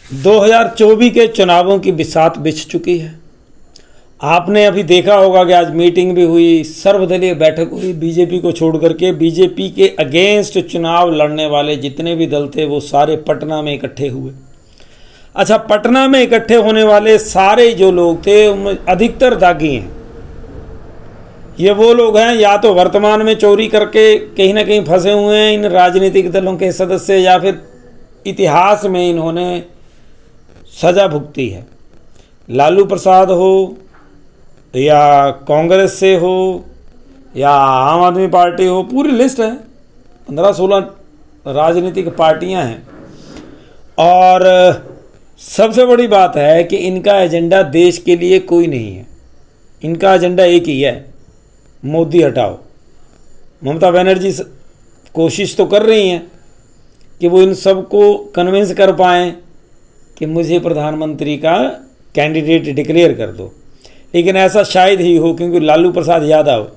2024 के चुनावों की बिसात बिछ चुकी है। आपने अभी देखा होगा कि आज मीटिंग भी हुई, सर्वदलीय बैठक हुई बीजेपी को छोड़ करके। बीजेपी के अगेंस्ट चुनाव लड़ने वाले जितने भी दल थे वो सारे पटना में इकट्ठे हुए। अच्छा, पटना में इकट्ठे होने वाले सारे जो लोग थे उनमें अधिकतर दागी हैं। ये वो लोग हैं या तो वर्तमान में चोरी करके कहीं ना कहीं फंसे हुए हैं इन राजनीतिक दलों के सदस्य, या फिर इतिहास में इन्होंने सजा भुगती है। लालू प्रसाद हो या कांग्रेस से हो या आम आदमी पार्टी हो, पूरी लिस्ट है, 15-16 राजनीतिक पार्टियां हैं। और सबसे बड़ी बात है कि इनका एजेंडा देश के लिए कोई नहीं है। इनका एजेंडा एक ही है, मोदी हटाओ। ममता बनर्जी कोशिश तो कर रही हैं कि वो इन सबको कन्विंस कर पाएँ कि मुझे प्रधानमंत्री का कैंडिडेट डिक्लेयर कर दो, लेकिन ऐसा शायद ही हो, क्योंकि लालू प्रसाद यादव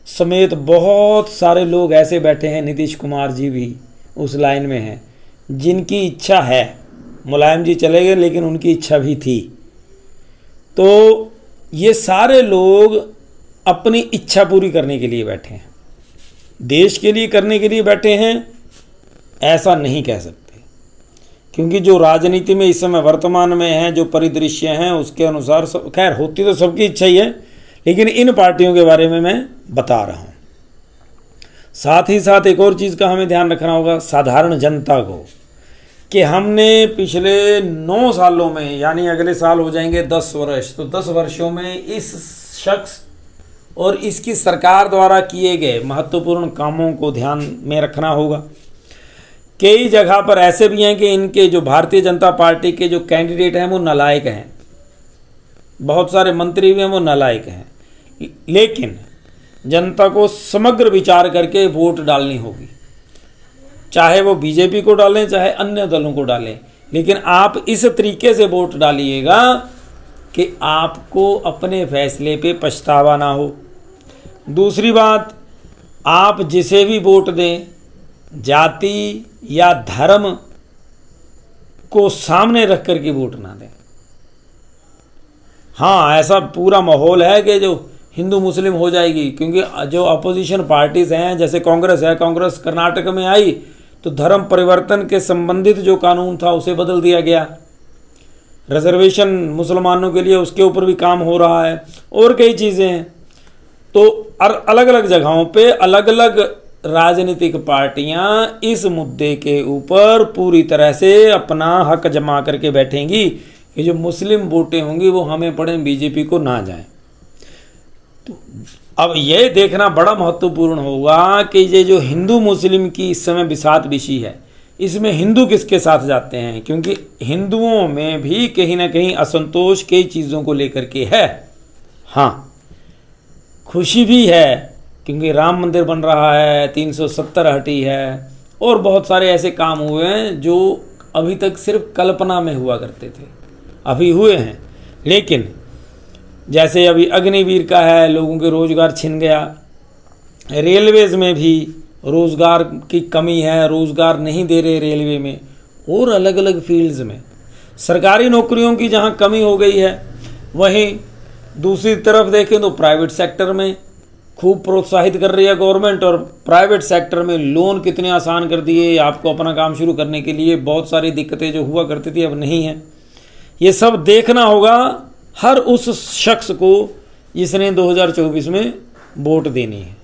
समेत बहुत सारे लोग ऐसे बैठे हैं, नीतीश कुमार जी भी उस लाइन में हैं, जिनकी इच्छा है। मुलायम जी चले गए लेकिन उनकी इच्छा भी थी। तो ये सारे लोग अपनी इच्छा पूरी करने के लिए बैठे हैं, देश के लिए करने के लिए बैठे हैं, ऐसा नहीं कह सकते। क्योंकि जो राजनीति में इस समय वर्तमान में है, जो परिदृश्य हैं, उसके अनुसार खैर होती तो सबकी इच्छा ही है, लेकिन इन पार्टियों के बारे में मैं बता रहा हूं। साथ ही साथ एक और चीज़ का हमें ध्यान रखना होगा, साधारण जनता को, कि हमने पिछले 9 सालों में, यानी अगले साल हो जाएंगे 10 वर्ष, तो 10 वर्षों में इस शख्स और इसकी सरकार द्वारा किए गए महत्वपूर्ण कामों को ध्यान में रखना होगा। कई जगह पर ऐसे भी हैं कि इनके जो भारतीय जनता पार्टी के जो कैंडिडेट हैं वो नालायक हैं, बहुत सारे मंत्री भी हैं वो नालायक हैं। लेकिन जनता को समग्र विचार करके वोट डालनी होगी, चाहे वो बीजेपी को डालें चाहे अन्य दलों को डालें, लेकिन आप इस तरीके से वोट डालिएगा कि आपको अपने फैसले पे पछतावा ना हो। दूसरी बात, आप जिसे भी वोट दें, जाति या धर्म को सामने रख कर के वोट ना दें। हाँ, ऐसा पूरा माहौल है कि जो हिंदू मुस्लिम हो जाएगी, क्योंकि जो अपोजिशन पार्टीज हैं, जैसे कांग्रेस है, कांग्रेस कर्नाटक में आई तो धर्म परिवर्तन के संबंधित जो कानून था उसे बदल दिया गया। रिजर्वेशन मुसलमानों के लिए, उसके ऊपर भी काम हो रहा है, और कई चीज़ें हैं। तो अलग अलग जगहों पे अलग अलग राजनीतिक पार्टियां इस मुद्दे के ऊपर पूरी तरह से अपना हक जमा करके बैठेंगी कि जो मुस्लिम वोटें होंगी वो हमें पड़ें, बीजेपी को ना जाएं। तो अब ये देखना बड़ा महत्वपूर्ण होगा कि ये जो हिंदू मुस्लिम की इस समय बिसात बिछी है, इसमें हिंदू किसके साथ जाते हैं, क्योंकि हिंदुओं में भी कहीं ना कहीं असंतोष कई चीज़ों को लेकर के है। हाँ, खुशी भी है क्योंकि राम मंदिर बन रहा है, 370 हटी है, और बहुत सारे ऐसे काम हुए हैं जो अभी तक सिर्फ कल्पना में हुआ करते थे, अभी हुए हैं। लेकिन जैसे अभी अग्निवीर का है, लोगों के रोजगार छिन गया, रेलवेज में भी रोजगार की कमी है, रोजगार नहीं दे रहे रेलवे में, और अलग अलग फील्ड्स में सरकारी नौकरियों की जहां कमी हो गई है, वहीं दूसरी तरफ देखें तो प्राइवेट सेक्टर में खूब प्रोत्साहित कर रही है गवर्नमेंट, और प्राइवेट सेक्टर में लोन कितने आसान कर दिए आपको अपना काम शुरू करने के लिए। बहुत सारी दिक्कतें जो हुआ करती थी अब नहीं है। ये सब देखना होगा हर उस शख्स को जिसने 2024 में वोट देनी है।